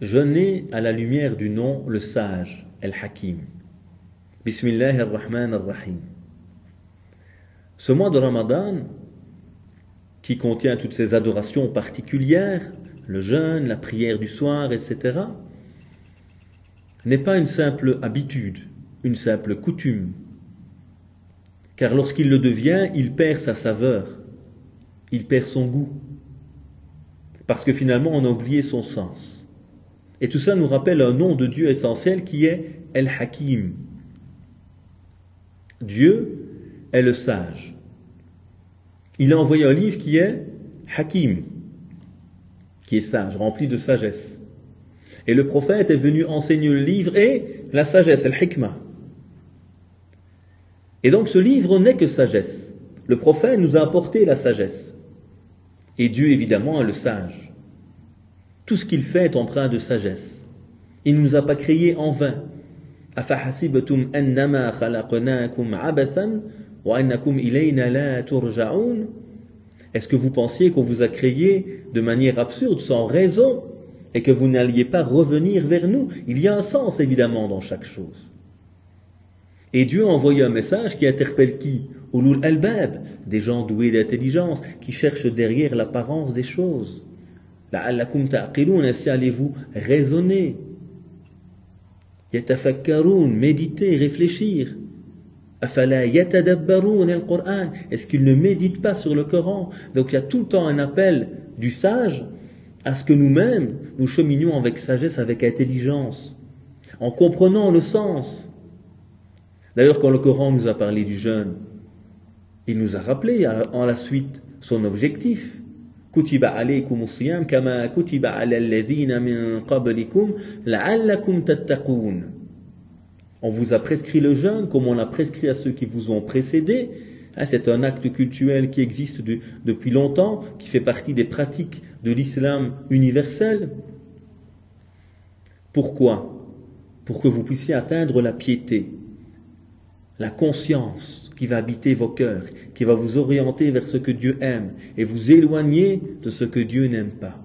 Jeûner à la lumière du nom le sage, Al-Hakim. Bismillah ar-Rahman ar-Rahim. Ce mois de Ramadan, qui contient toutes ces adorations particulières, le jeûne, la prière du soir, etc., n'est pas une simple habitude, une simple coutume. Car lorsqu'il le devient, il perd sa saveur, il perd son goût. Parce que finalement, on a oublié son sens. Et tout ça nous rappelle un nom de Dieu essentiel qui est Al-Hakim. Dieu est le sage. Il a envoyé un livre qui est Hakim, qui est sage, rempli de sagesse. Et le prophète est venu enseigner le livre et la sagesse, Al-Hikmah. Et donc ce livre n'est que sagesse. Le prophète nous a apporté la sagesse. Et Dieu évidemment est le sage. Tout ce qu'il fait est empreint de sagesse. Il ne nous a pas créés en vain. أَفَحَسِبْتُمْ أَنَّمَا خَلَقْنَاكُمْ عَبَثًا وَأَنَّكُمْ إِلَيْنَا لَا تُرْجَعُونَ. Est-ce que vous pensiez qu'on vous a créé de manière absurde, sans raison, et que vous n'alliez pas revenir vers nous? Il y a un sens évidemment dans chaque chose. Et Dieu a envoyé un message qui interpelle qui? Ulul albab, des gens doués d'intelligence, qui cherchent derrière l'apparence des choses. لَعَلَّكُمْ تَعْقِلُونَ, ainsi allez-vous raisonner. يَتَفَكَّرُونَ, méditer, réfléchir. أَفَلَا يَتَدَبَّرُونَ الْقُرْآنَ, est-ce qu'ils ne méditent pas sur le Coran? Donc il y a tout le temps un appel du sage à ce que nous-mêmes, nous cheminions avec sagesse, avec intelligence, en comprenant le sens. D'ailleurs, quand le Coran nous a parlé du jeûne, il nous a rappelé en la suite son objectif. كُتِبَ عَلَيْكُمُ الصِّيَامُ كَمَا كُتِبَ عَلَى الَّذِينَ مِنْ قَبْلِكُمْ لَعَلَّكُمْ تَتَّقُونَ. On vous a prescrit le jeûne comme on l'a prescrit à ceux qui vous ont précédés. C'est un acte cultuel qui existe depuis longtemps, qui fait partie des pratiques de l'islam universel. Pourquoi? Pour que vous puissiez atteindre la piété, la conscience qui va habiter vos cœurs, qui va vous orienter vers ce que Dieu aime et vous éloigner de ce que Dieu n'aime pas.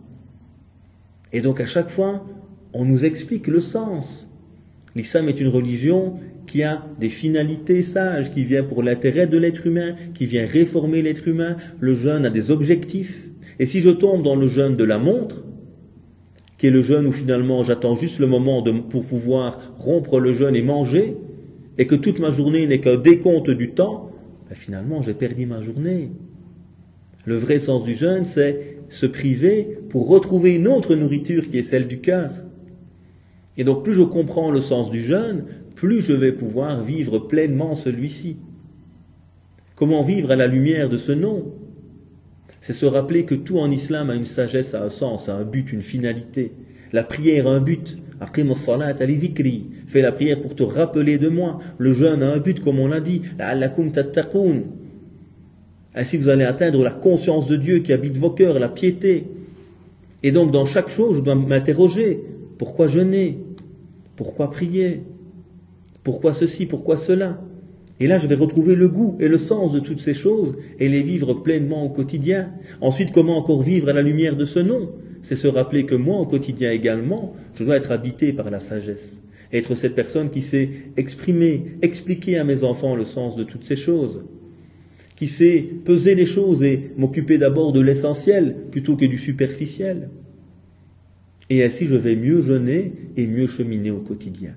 Et donc à chaque fois, on nous explique le sens. L'islam est une religion qui a des finalités sages, qui vient pour l'intérêt de l'être humain, qui vient réformer l'être humain. Le jeûne a des objectifs. Et si je tombe dans le jeûne de la montre, qui est le jeûne où finalement j'attends juste le moment pour pouvoir rompre le jeûne et manger, et que toute ma journée n'est qu'un décompte du temps, finalement j'ai perdu ma journée. Le vrai sens du jeûne, c'est se priver pour retrouver une autre nourriture qui est celle du cœur. Et donc plus je comprends le sens du jeûne, plus je vais pouvoir vivre pleinement celui-ci. Comment vivre à la lumière de ce nom? C'est se rappeler que tout en islam a une sagesse, a un sens, a un but, une finalité. La prière a un but. Aqim as-salat li dhikri. Fais la prière pour te rappeler de moi. Le jeûne a un but, comme on l'a dit. La'allakum tattaqoun. Ainsi vous allez atteindre la conscience de Dieu qui habite vos cœurs, la piété. Et donc dans chaque chose, je dois m'interroger. Pourquoi jeûner? Pourquoi prier? Pourquoi ceci? Pourquoi cela? Et là, je vais retrouver le goût et le sens de toutes ces choses et les vivre pleinement au quotidien. Ensuite, comment encore vivre à la lumière de ce nom? C'est se rappeler que moi, au quotidien également, je dois être habité par la sagesse. Être cette personne qui sait exprimer, expliquer à mes enfants le sens de toutes ces choses. Qui sait peser les choses et m'occuper d'abord de l'essentiel plutôt que du superficiel. Et ainsi, je vais mieux jeûner et mieux cheminer au quotidien.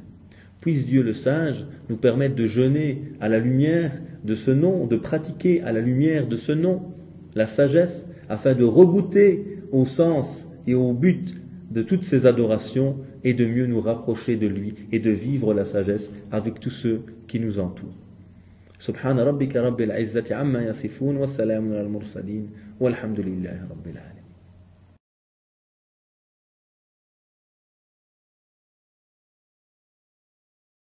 Puisse Dieu le sage nous permettre de jeûner à la lumière de ce nom, de pratiquer à la lumière de ce nom, la sagesse, afin de regoûter au sens et au but de toutes ces adorations et de mieux nous rapprocher de lui et de vivre la sagesse avec tous ceux qui nous entourent. Subhana rabbika rabbil izzati amma yasifun wa salamun al mursalin walhamdulillahi rabbil alamin.